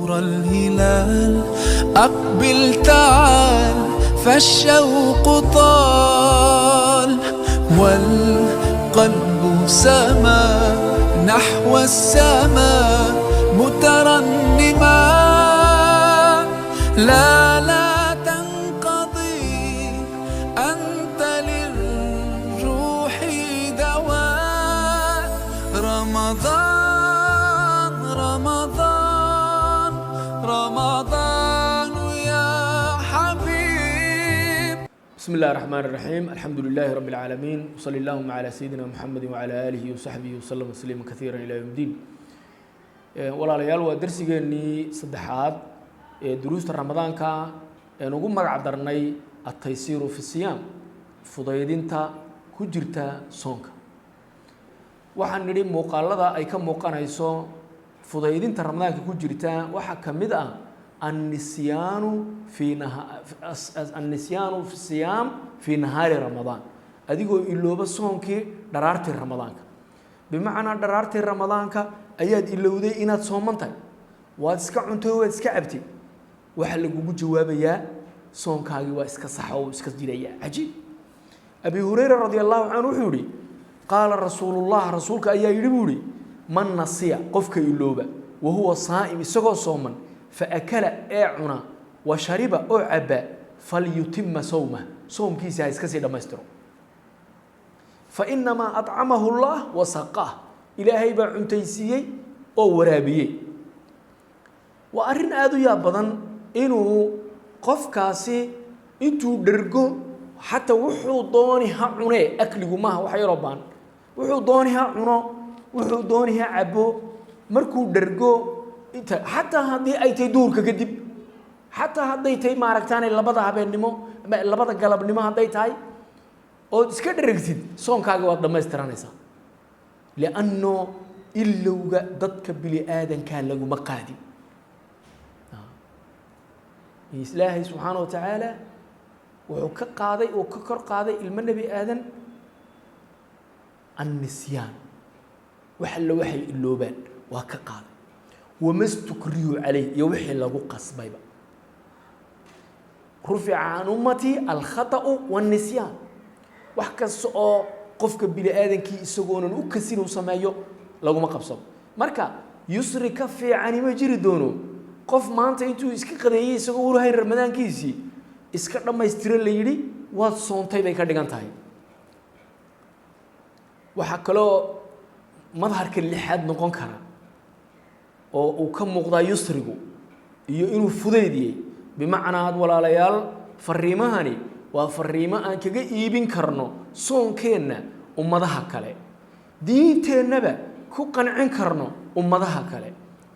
نور الهلال أقبل تعال فالشوق طال والقلب سما نحو السماء مترنما لا تنقضي أنت للروح دواء رمضان رمضان رمضان يا حبيب. بسم الله الرحمن الرحيم. الحمد لله رب العالمين وصلى اللهم على سيدنا محمد وعلى آله وصحبه وسلم تسليما كثيرا إلى يوم الدين. walaalyaal waa darsigeennii saddexaad ee duruusta ramadaanka ee ugu magac darnay at-taysiru fi siyam, fudaydinta ku jirta soonka. waxaan nidhi muuqaalada ay ka muuqanayso fudaydinta ramadaanka ku jirta waxaa ka mid ah an-nisyaanu fi siyam fi nahaari ramadaan, adigoo ilooba soonkii dharaartii ramadaanka. bimacnaa dharaartii ramadaanka ayaad ilowday inaad sooman tahay, waad iska cuntay, waad iska cabtay, waxa lagugu jawaabayaa soonkaagii waa iska sax oo iska jiraya. cajiib. abi hurayra radiyallahu anhu wuxuu yidhi qaala rasuulullah, rasuulka ayaa yidhi buu yidhi man nasiya, qofka ilooba wa huwa saa'im, isagoo sooman, fa akala ee cuna wa shariba oo caba falyutimma sawmah, soomkiisa ha iska sii dhammaystiro. fa inamaa atcamahu allah wa saqaah, ilaahay baa cuntaysiiyey oo waraabiyey. waa arrin aad u yaab badan inuu qofkaasi intuu dhergo xataa wuxuu dooni ha cunee, akligu maaha wax yaroo baan, wuxuu dooni ha cuno, wuxuu dooni ha cabo, markuu dhergo inta xataa haddii ay tahay duurka kadib, xataa hadday tahay maaragtaanay labada habeennimo labada galabnimo hadday tahay ood iska dheragtid, soonkaaga waad dhammaystiranaysaa. lianno ilowga dadka bini aadankaa laguma qaadin. ilaahay subxaana wa tacaala wuxuu ka qaaday oo ka kor qaaday ilmo nebi aadan annisyaan, wax alla waxay iloobaan waa ka qaaday, wamastukrihu calayh, iyo wixii lagu qasbayba. rufica can ummatii alkhata'u waannisyaan, wax kasta oo qofka bini aadankii isagoonan u kasin uu sameeyo laguma qabsado. marka yusri ka fiicani ma jiri doono qof maanta intuu iska qadeeyey isagoo u lahayn ramadaankiisii iska dhammaystiro la yidhi waad soontay bay ka dhigan tahay. waxaa kaloo madharka lixaad noqon kara oo uu ka muuqdaa yusrigu iyo inuu fudaydiyey. bimacnaa walaalayaal, fariimahani waa fariimo aan kaga iibin karno soonkeenna ummadaha kale, diinteennaba ku qancin karno ummadaha kale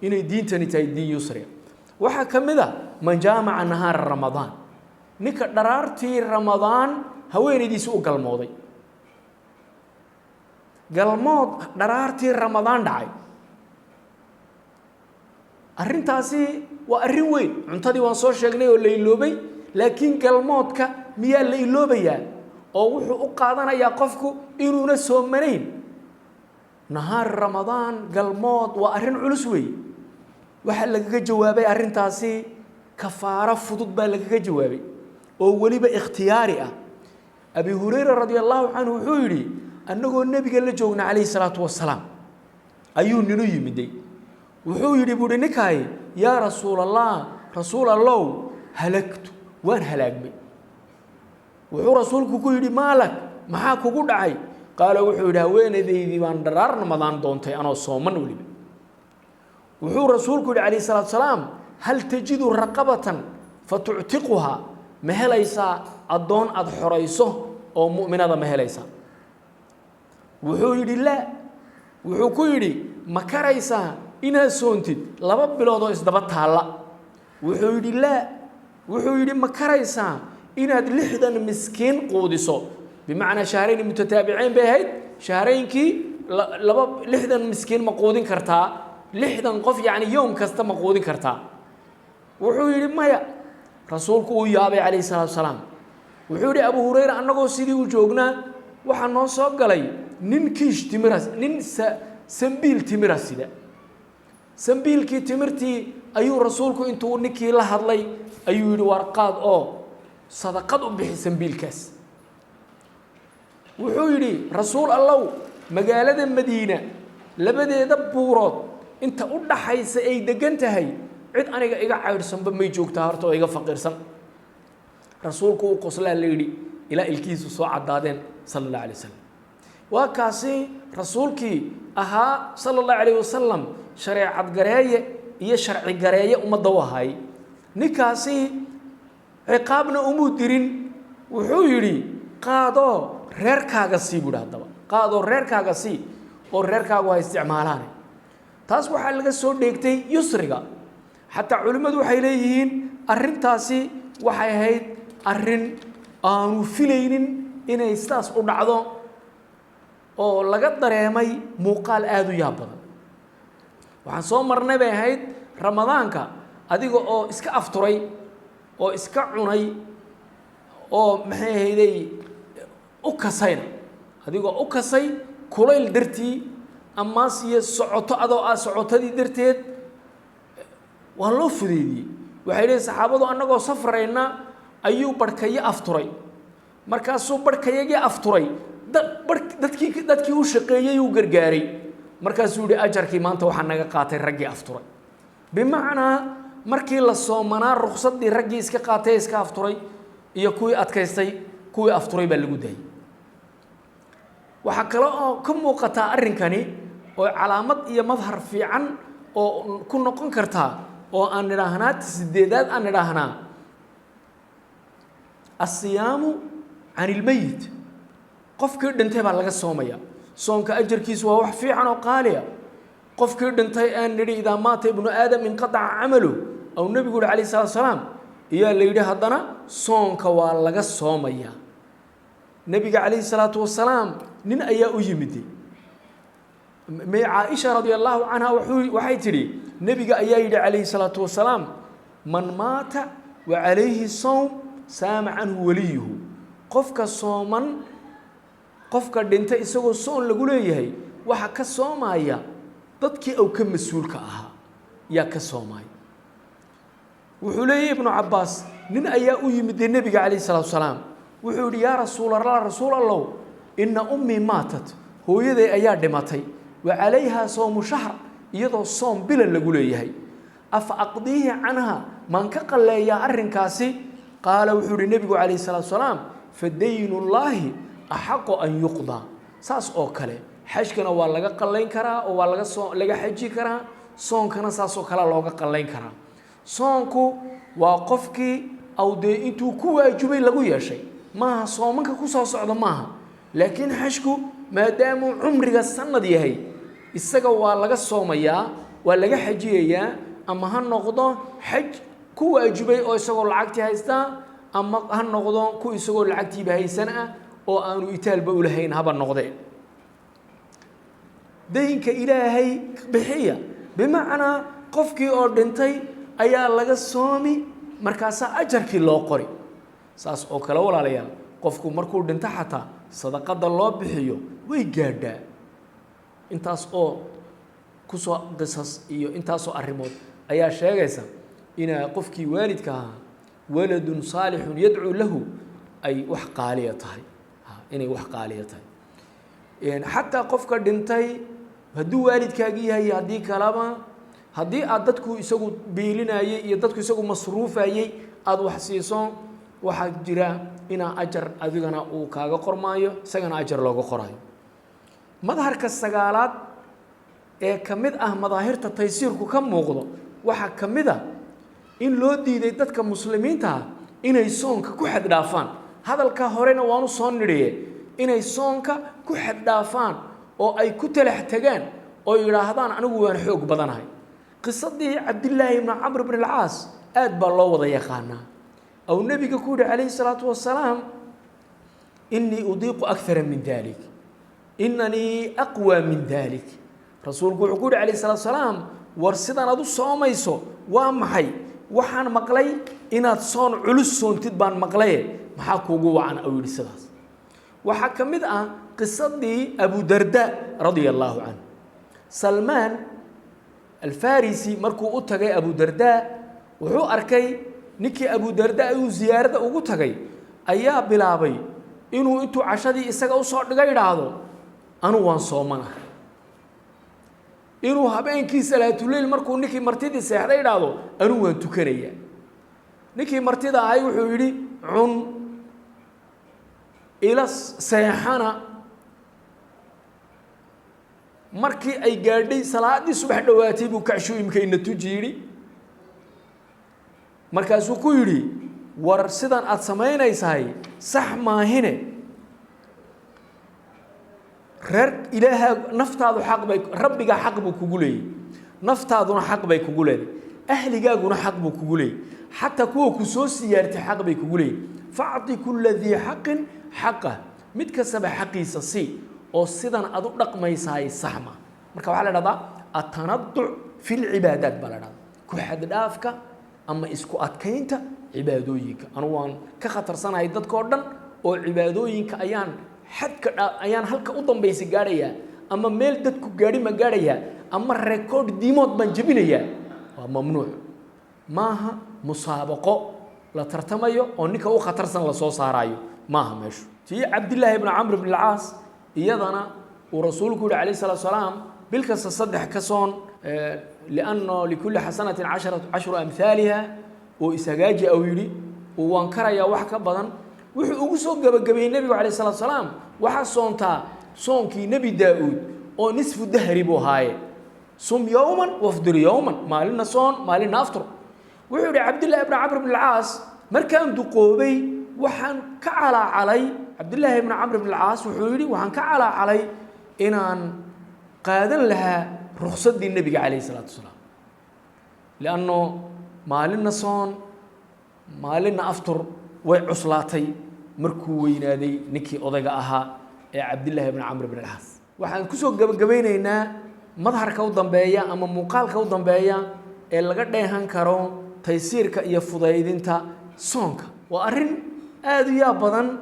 inay diintani tahay diin yusriga. waxaa ka mid ah man jaamaca nahaara ramadaan, ninka dharaartii ramadaan haweenaydiisi u galmooday. galmood dharaartii ramadaan dhacay, arrintaasi waa arrin weyn. cuntadii waan soo sheegnay oo la iloobay, laakiin galmoodka miyaa la iloobayaa oo wuxuu u qaadanayaa qofku inuuna soomanayn. nahaar ramadaan galmood waa arrin culus weeye. waxaa lagaga jawaabay arrintaasi kafaaro fudud baa lagaga jawaabay oo weliba ikhtiyaari ah. abi hurayra radiyallahu canhu wuxuu yidhi annagoo nebiga la joogna calayhi salaatu wasalaam ayuu ninu yimiday. wuxuu yidhi buuhi ninkaay, yaa rasuulallah, rasuul allow, halagtu, waan halaagmay. wuxuu rasuulku ku yidhi maalak, maxaa kugu dhacay? qaala wuxuu yidhi haweenadeydii baan dharaar ramadaan doontay anoo sooman weliba. wuxuu rasuulku yidhi calayhi salaatu wasalaam hal tajidu raqabatan fatuctiquhaa, ma helaysaa addoon aad xorayso oo mu'minada ma helaysaa? wuxuu yidhi laa. wuxuu ku yidhi ma karaysaa inaad soontid 2 bilood oo isdaba taalla? wuxuu yidhi laa. wuxuu yidhi ma karaysaa inaad 60 miskiin quudiso? bimacnaa shahrayn mutataabicayn bay ahayd, shahraynkii 60 miskiin ma quudin kartaa? 60 qof yacni yowm kasta ma quudin kartaa? wuxuu yidhi maya. rasuulku uu yaabay calayhi salaatu wasalaam. wuxuu yidhi abu hurayra, annagoo sidii u joognaa waxaa noo soo galay nin kiish timira, nin sambiil timira sida. sambiilkii timirtii ayuu rasuulku intuu ninkii la hadlay ayuu yidhi warqaad oo sadaqad u bixi sambiilkaas wuxuu yidhi rasuul allow magaalada madiina labadeeda buurood inta u dhaxaysa ay degan tahay cid aniga iga caydhsanba may joogtaa horta oo iga faqiirsan rasuulku uu qoslaa la yidhi ilaa ilkiisu soo caddaadeen sala allahu alay wasalam waa kaasi rasuulkii ahaa sala allahu calayh wasalam shareecad gareeye iyo sharci gareeye ummadda u ahay ninkaasi ciqaabna umuu dirin wuxuu yidhi qaadoo reerkaaga sii buuhi haddaba qaadoo reerkaaga sii oo reerkaagu ha isticmaalaane taas waxaa laga soo dheegtay yusriga xataa culimmadu waxay leeyihiin arrintaasi waxay ahayd arrin aanu filaynin inay sidaas u dhacdo oo laga dareemay muuqaal aad u yaab badan waxaan soo marnay bay ahayd ramadaanka adiga oo iska afturay oo iska cunay oo maxay ahayday u kasayna adigoo u kasay kulayl dartii amaas iyo socoto adoo ah socotadii darteed waa loo fudeediyey waxay leeyihin saxaabadu annagoo safrayna ayuu barhkayo afturay markaasuu barhkayagii afturay dadkii u shaqeeyey uu gargaaray markaasuu yihi ajarkii maanta waxaa naga qaatay raggii afturay bimacnaa markii la soomanaa ruksaddii raggii iska qaatay iska afturay iyo kuwii adkaystay kuwii afturay baa lagu daayay waxaa kale oo ka muuqataa arrinkani oo calaamad iyo madhar fiican oo ku noqon kartaa oo aan nidhaahnaa sideedaad aan nidhaahnaa asiyaamu can ilmeyit qofkii dhintay baa laga soomaya soonka ajarkiisu waa wax fiican oo qaaliya qofkii dhintay aan nidhi idaa maata ibnu aadam inqataca camalu aw nebigu yihi calayh salatu wasalaam iyaa la yidhi haddana soonka waa laga soomayaa nebiga calayhi salaatu wasalaam nin ayaa u yimiday caaisha radia allahu canha waxay tidhi nebiga ayaa yidhi calayhi salaatu wasalaam man maata wa calayhi sowm saama canhu waliyuhu qofka sooman qofka dhintay isagoo soon lagu leeyahay waxa ka soomaya dadkii uu ka mas-uulka ahaa yaa ka soomaya wuxuu leeyahay ibnu cabbaas nin ayaa u yimiday nebiga calayhi salaatu wasalaam wuxuu yidhi yaa rasuulallah rasuul allow inna ummii maatat hooyaday ayaa dhimatay wa calayhaa soomu shahr iyadoo soom bila lagu leeyahay afa aqdiihi canha maan ka qalleeyaa arrinkaasi qaala wuxuu yidhi nebigu calayhi salaatu wasalaam fa daynullaahi axaqu an yuqdaa saas oo kale xajkana waa laga qallayn karaa oo waa laga xaji karaa soonkana saasoo kale looga qallayn karaa soonku waa qofkii awdee intuu ku waajibay lagu yeeshay maaha soomanka ku soo socda maaha laakiin xajku maadaamuu cumriga sanad yahay isaga waa laga soomayaa waa laga xajiyayaa ama ha noqdo xaj ku waajibay oo isagoo lacagtii haystaa ama ha noqdo ku isagoo lacagtiiba haysan ah oo aanu itaalba u lahayn haba noqdeen daynka ilaahay bixiya bimacnaa qofkii oo dhintay ayaa laga soomi markaasaa ajarkii loo qori saas oo kale walaalayaal qofku markuu dhinto xataa sadaqada loo bixiyo way gaadhaa intaas oo kusoo qisas iyo intaasoo arrimood ayaa sheegaysa inaa qofkii waalidka ahaa waladun saalixun yadcuu lahu ay wax qaaliya tahay inay wax qaaliya tahay xataa qofka dhintay hadduu waalidkaagii yahay haddii kalaba haddii aad dadku isagu biilinayay iyo dadku isagu masruufayay aada wax siiso waxaa jira inaa ajar adigana uu kaaga qormaayo isagana ajar looga qorayo madharka sagaalaad ee ka mid ah madaahirta taysiirku ka muuqdo waxaa ka mid ah in loo diiday dadka muslimiinta inay soonka ku xad dhaafaan hadalka horena waanu soo nidhiye inay soonka ku xad dhaafaan oo ay ku talax tagaan oo yidhaahdaan anigu waan xoog badanahay qisadii cabdillaahi ibnu camr bn alcaas aad baa loo wada yaqaanaa aw nebiga ku yihi calayhi salaatu wasalaam inii udiiqu akara min dalik inanii aqwى min dalik rasuulku wuxuu ku yihi calayhi salaatu wasalaam war sidan aad u soomayso waa maxay waxaan maqlay inaad soon culus soontid baan maqlaye maxaa kuugu wacan au yidhi sidaas waxaa ka mid ah qisadii abu darda radia allahu canhu salmaan الفارسي مركو أتجي أبو درداء وحو أركي نكي أبو درداء وزيارة أوتجي أيا بلابي إنه أنتو عشادي إسقى وصار غير هذا أنا وان صومنا إنه هبين كي صلاة الليل مركو نكي مرتدي السحر غير هذا أنا وان تكريه نكي مرتدى أي وحولي عن إلى سيحنا مركي أي جاردي صلاة الصبح دواتي بكعشو يمكن نتوجيري مركزو كيري ورصدان أتسمعين إيساي صح ما هنا رر إله نفط هذا حق بيك ربك حق بكقولي نفط هذا حق بكقولي أهل جاكونا حق بكقولي حتى كوا كسوسي يرتحق بكقولي فأعطي كل ذي حق حقه متكسب حقي سسي أو صدان أدق رقم إيساي صحما مركب على هذا التنطع في العبادات بلدا كحد دافك أما إسكو أتكينت عبادويك أنا وان كخطر سنة يدد كوردن أو عبادويك أيان هلك أوضم بيسي جاريا أما ميل دتكو جاري ما جاريا أما الريكورد ديموت بنجبينيا ممنوع ماها مسابقة لا ترتميو أو نيكا أو خطر سنة لصوص هرايو ماها ماشو في عبد الله بن عمرو بن العاص يدنا ورسولك عليه الصلاة والسلام بالكس صدح كسون لأنه لكل حسنة عشر أمثالها وإسجاج أو يري وانكر يا وحكة بدن وحوسوا جبي النبي عليه الصلاة والسلام وحصون تا صونكي نبي داود أو نصف الدهر بوهاي صوم يوما وافطر يوما ما لنا صون ما لنا أفطر وحوري عبد الله بن عمرو بن العاص مركان دقوبي وحن كعلى علي عبد الله بن عمرو بن العاص وحوري وحن كعلى علي إن قادن لها رخصة النبي عليه الصلاة والسلام لأنه ما لنا صون ما لنا أفطر وعصلاتي مركوين هذه نكي أضيقها عبد الله بن عمرو بن العاص وحن كسو جبينا هنا مظهر كوضن بيا أما مقال كوضن بيا اللي قد يهنكرون تيسير كيفضايدين تا صونك وأرن هذا يا بدن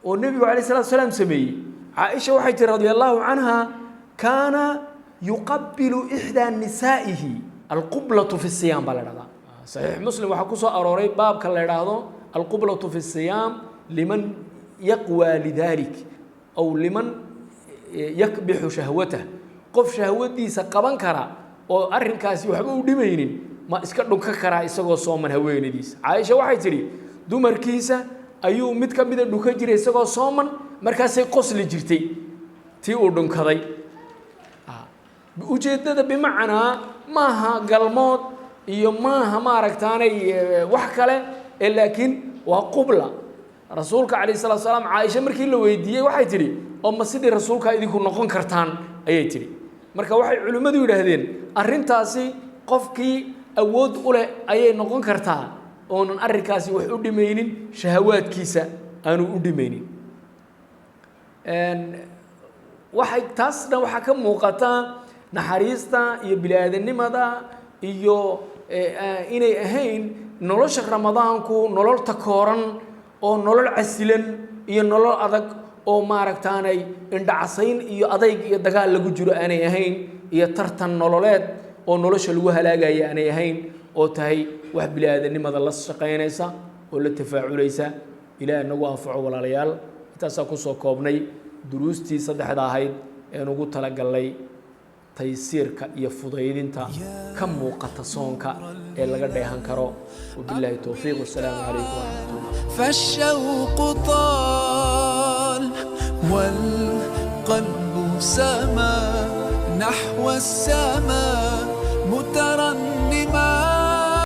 والنبي عليه الصلاة والسلام سمي عائشة وحيت رضي الله عنها كان يقبل إحدى نسائه القبلة في الصيام بلده صحيح مسلم وحكوسو أروري باب كالله القبلة في الصيام لمن يقوى لذلك أو لمن يكبح شهوته قف شهوتي سقبان كرا أو أرن كاسي وحبو دمينين ما إسكتلو ككرا إسقو صومن هوين ديس عائشة وحيتري دو مركيسة أيو متكبد دوكجري إسقو صومن مركاسي قصل جرتي تي أردن كذي وجدت بمعنى ماها قلمات يومها ما ركتاني وحكله لكن وقبلة رسولك عليه الصلاة والسلام عائشة مركي لو يديه وحي تري أما سيدي رسولك إذا كنا نقول كرتان أي تري مركا وحي علماء يقولون أرنتاسي قفكي أود أولى أي نقول كرتان أون أركاسي وحدي مينين شهوات كيسة أنا أودي مينين وحي تاسنا وحكم موقتا نحريستا يبلاد النمدا iyo inay ahayn nolosha ramadaanku nolol takooran oo nolol casilan iyo nolol adag oo maaragtaanay indhacasayn iyo adayg iyo dagaal lagu jiro aanay ahayn iyo tartan nololeed oo nolosha lagu halaagay aanay ahayn oo tahay wax bilaadanimada la shaqeynaysa oo la tafaaculaysa ilaahay nagu anfaco walaalayaal intaas ku soo koobnay duruustii saddexda ahayd ee nagu tala galay تيسيرك يفضيدينتا كم موقت صونك إلا قد يهنكرو وبالله التوفيق والسلام عليكم ورحمة الله. فالشوق طال والقلب سما نحو السماء مترنما